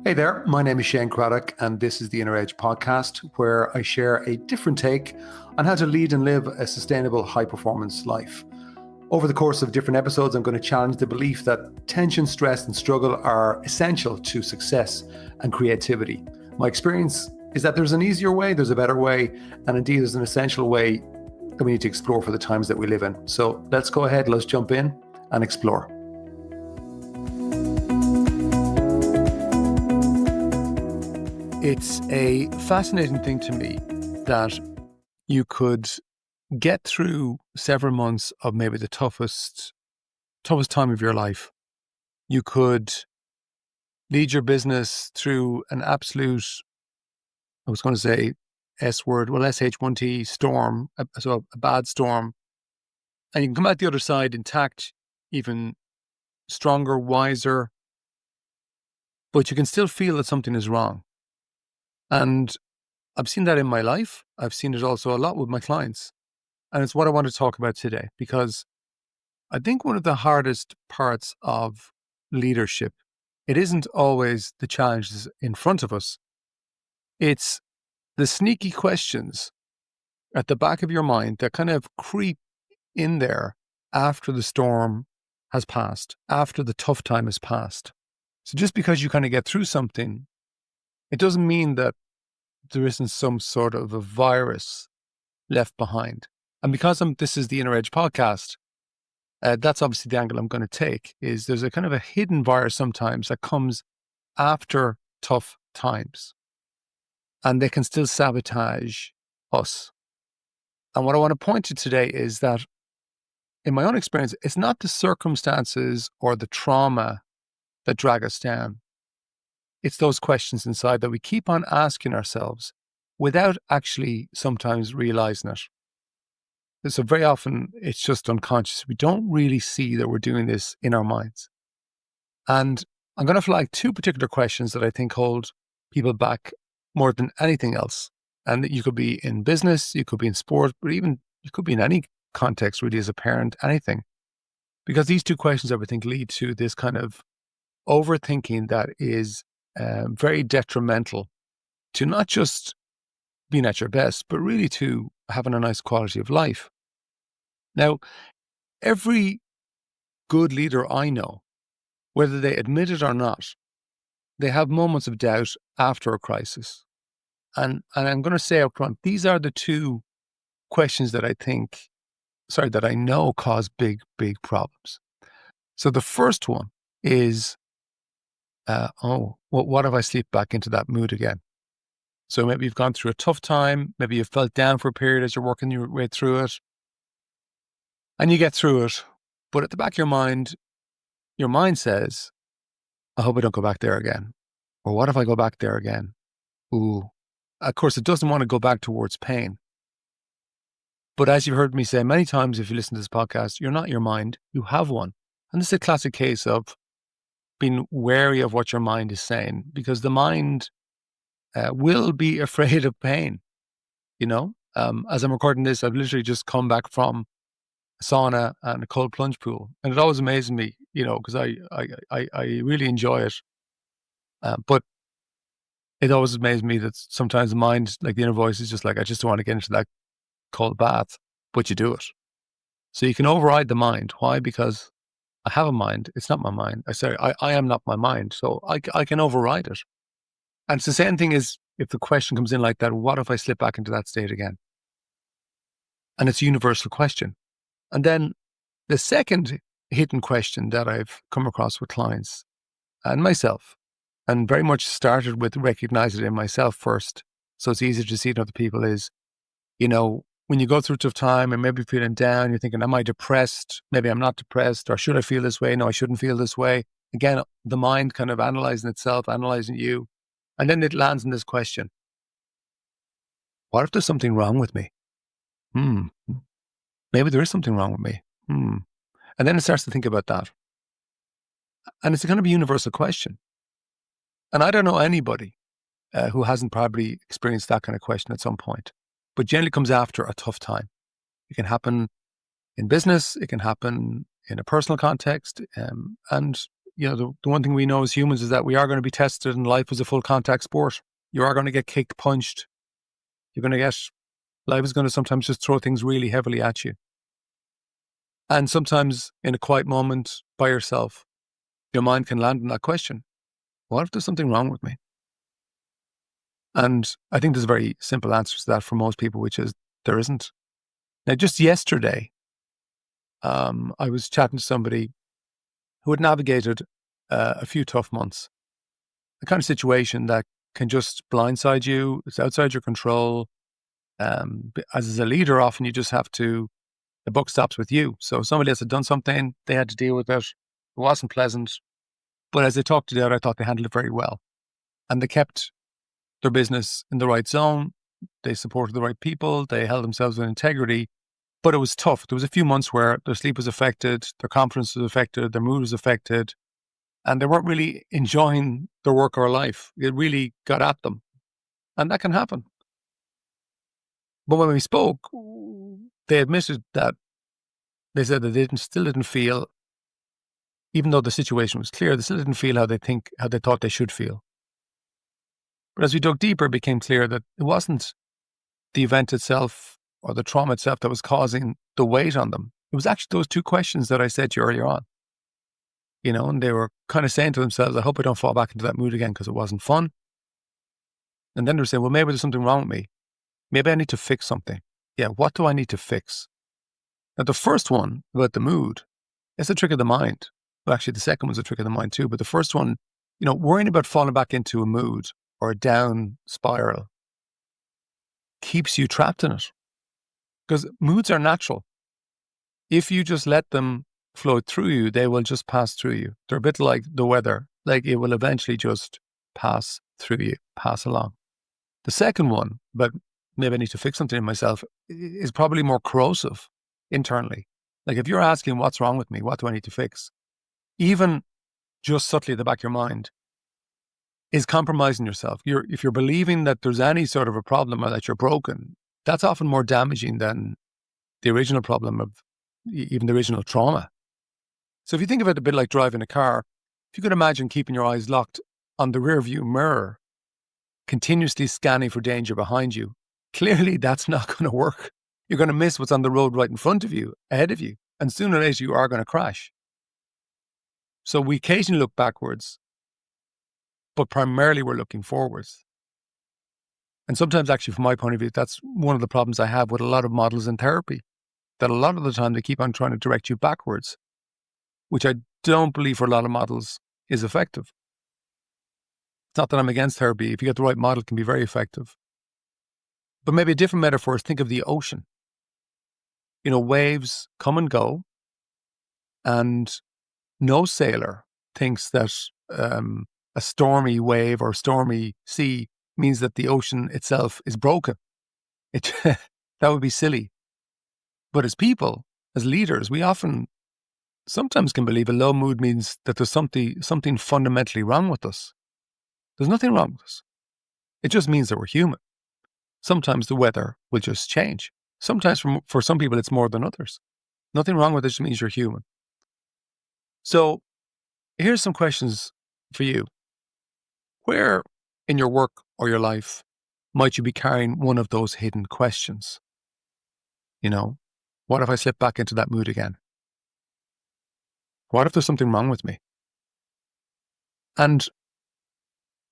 Hey there, my name is Shane Craddock, and this is the Inner Edge podcast, where I share a different take on how to lead and live a sustainable, high performance life. Over the course of different episodes, I'm going to challenge the belief that tension, stress, and struggle are essential to success and creativity. My experience is that there's an easier way, there's a better way, and indeed there's an essential way that we need to explore for the times that we live in. So let's go ahead, let's jump in and explore. It's a fascinating thing to me that you could get through several months of maybe the toughest time of your life. You could lead your business through an absolute, I was going to say S word, well, SH1T storm, so a bad storm. And you can come out the other side intact, even stronger, wiser, but you can still feel that something is wrong. And I've seen that in my life. I've seen it also a lot with my clients. And it's what I want to talk about today, because I think one of the hardest parts of leadership, it isn't always the challenges in front of us. It's the sneaky questions at the back of your mind that kind of creep in there after the storm has passed, after the tough time has passed. So just because you kind of get through something, it doesn't mean that there isn't some sort of a virus left behind. And because this is the Inner Edge podcast, that's obviously the angle I'm going to take, is there's a kind of a hidden virus sometimes that comes after tough times. And they can still sabotage us. And what I want to point to today is that in my own experience, it's not the circumstances or the trauma that drag us down. It's those questions inside that we keep on asking ourselves without actually sometimes realizing it. So very often it's just unconscious. We don't really see that we're doing this in our minds. And I'm going to flag two particular questions that I think hold people back more than anything else. And you could be in business, you could be in sport, but even you could be in any context really as a parent, anything. Because these two questions I would think lead to this kind of overthinking that is very detrimental to not just being at your best, but really to having a nice quality of life. Now, every good leader I know, whether they admit it or not, they have moments of doubt after a crisis. And I'm going to say up front, these are the two questions that that I know cause big, big problems. So the first one is, what if I slip back into that mood again? So maybe you've gone through a tough time, maybe you've felt down for a period as you're working your way through it, and you get through it. But at the back of your mind says, I hope I don't go back there again. Or what if I go back there again? Ooh. Of course, it doesn't want to go back towards pain. But as you've heard me say many times, if you listen to this podcast, you're not your mind, you have one. And this is a classic case of being wary of what your mind is saying, because the mind will be afraid of pain. As I'm recording this, I've literally just come back from a sauna and a cold plunge pool. And it always amazes me, because I really enjoy it. But it always amazes me that sometimes the mind, like the inner voice, is just like, I just don't want to get into that cold bath, but you do it. So you can override the mind. Why? Because I have a mind. It's not my mind. I am not my mind. So I can override it. And it's the same thing as if the question comes in like that, what if I slip back into that state again? And it's a universal question. And then the second hidden question that I've come across with clients and myself, and very much started with recognizing it in myself first, so it's easier to see it in other people, is, when you go through a tough time and maybe feeling down, you're thinking, am I depressed? Maybe I'm not depressed. Or should I feel this way? No, I shouldn't feel this way. Again, the mind kind of analyzing itself, analyzing you. And then it lands in this question. What if there's something wrong with me? Maybe there is something wrong with me. And then it starts to think about that. And it's a kind of a universal question. And I don't know anybody who hasn't probably experienced that kind of question at some point, but generally comes after a tough time. It can happen in business. It can happen in a personal context. And the one thing we know as humans is that we are going to be tested, and life is a full contact sport. You are going to get kicked, punched. Life is going to sometimes just throw things really heavily at you. And sometimes in a quiet moment by yourself, your mind can land on that question. What if there's something wrong with me? And I think there's a very simple answer to that for most people, which is there isn't. Now, just yesterday, I was chatting to somebody who had navigated a few tough months, the kind of situation that can just blindside you. It's outside your control. As a leader, often you just have to, the buck stops with you. So somebody else had done something, they had to deal with it. It wasn't pleasant. But as they talked it out, I thought they handled it very well. And they kept their business in the right zone. They supported the right people. They held themselves with integrity. But it was tough. There was a few months where their sleep was affected, their confidence was affected, their mood was affected, and they weren't really enjoying their work or life. It really got at them. And that can happen. But when we spoke, they admitted that they said that they still didn't feel, even though the situation was clear, they still didn't feel how they thought they should feel. But as we dug deeper, it became clear that it wasn't the event itself or the trauma itself that was causing the weight on them. It was actually those two questions that I said to you earlier on. And they were kind of saying to themselves, I hope I don't fall back into that mood again because it wasn't fun. And then they're saying, well, maybe there's something wrong with me. Maybe I need to fix something. Yeah, what do I need to fix? Now, the first one about the mood, it's a trick of the mind. Well, actually, the second one's a trick of the mind too. But the first one, worrying about falling back into a mood or a down spiral keeps you trapped in it. Because moods are natural. If you just let them flow through you, they will just pass through you. They're a bit like the weather. Like it will eventually just pass through you, pass along. The second one, but maybe I need to fix something in myself, is probably more corrosive internally. Like if you're asking what's wrong with me, what do I need to fix? Even just subtly at the back of your mind is compromising yourself. If you're believing that there's any sort of a problem or that you're broken, that's often more damaging than the original problem of even the original trauma. So if you think of it a bit like driving a car, if you could imagine keeping your eyes locked on the rear view mirror, continuously scanning for danger behind you, clearly that's not going to work. You're going to miss what's on the road right in front of you, ahead of you, and sooner or later you are going to crash. So we occasionally look backwards, but primarily we're looking forwards. And sometimes actually, from my point of view, that's one of the problems I have with a lot of models in therapy, that a lot of the time they keep on trying to direct you backwards, which I don't believe for a lot of models is effective. It's not that I'm against therapy. If you get the right model, it can be very effective. But maybe a different metaphor is think of the ocean. Waves come and go, and no sailor thinks that a stormy wave or stormy sea means that the ocean itself is broken. That would be silly. But as people, as leaders, we often sometimes can believe a low mood means that there's something fundamentally wrong with us. There's nothing wrong with us. It just means that we're human. Sometimes the weather will just change. Sometimes for some people, it's more than others. Nothing wrong with it, just means you're human. So here's some questions for you. Where in your work or your life might you be carrying one of those hidden questions? What if I slip back into that mood again? What if there's something wrong with me? And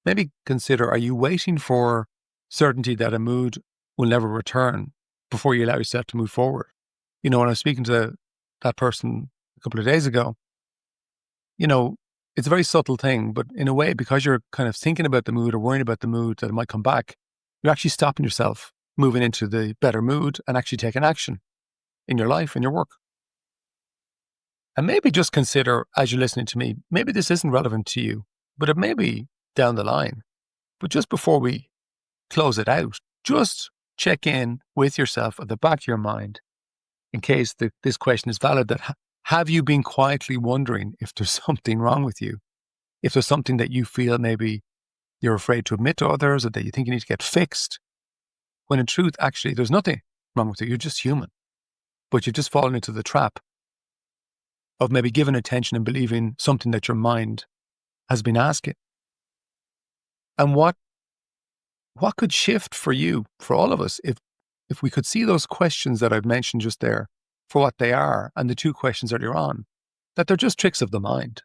maybe consider, are you waiting for certainty that a mood will never return before you allow yourself to move forward? When I was speaking to that person a couple of days ago, it's a very subtle thing, but in a way, because you're kind of thinking about the mood or worrying about the mood that it might come back, you're actually stopping yourself moving into the better mood and actually taking action in your life and your work. And maybe just consider, as you're listening to me, maybe this isn't relevant to you, but it may be down the line. But just before we close it out, just check in with yourself at the back of your mind in case this question is valid, that have you been quietly wondering if there's something wrong with you? If there's something that you feel maybe you're afraid to admit to others or that you think you need to get fixed, when in truth, actually, there's nothing wrong with you. You're just human. But you've just fallen into the trap of maybe giving attention and believing something that your mind has been asking. And what could shift for you, for all of us, if we could see those questions that I've mentioned just there for what they are, and the two questions earlier on, that they're just tricks of the mind.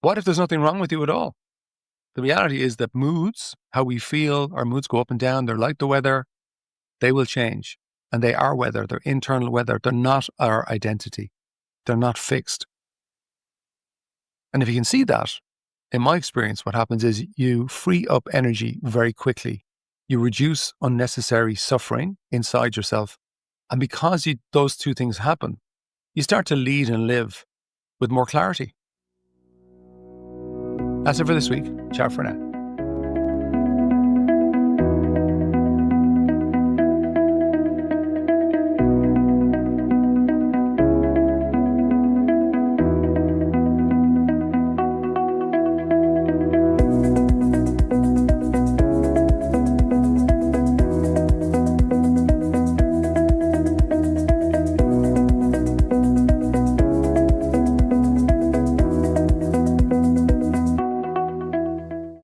What if there's nothing wrong with you at all? The reality is that moods, how we feel, our moods go up and down, they're like the weather, they will change. And they are weather, they're internal weather, they're not our identity. They're not fixed. And if you can see that, in my experience, what happens is you free up energy very quickly. You reduce unnecessary suffering inside yourself. And because those two things happen, you start to lead and live with more clarity. That's it for this week. Ciao for now.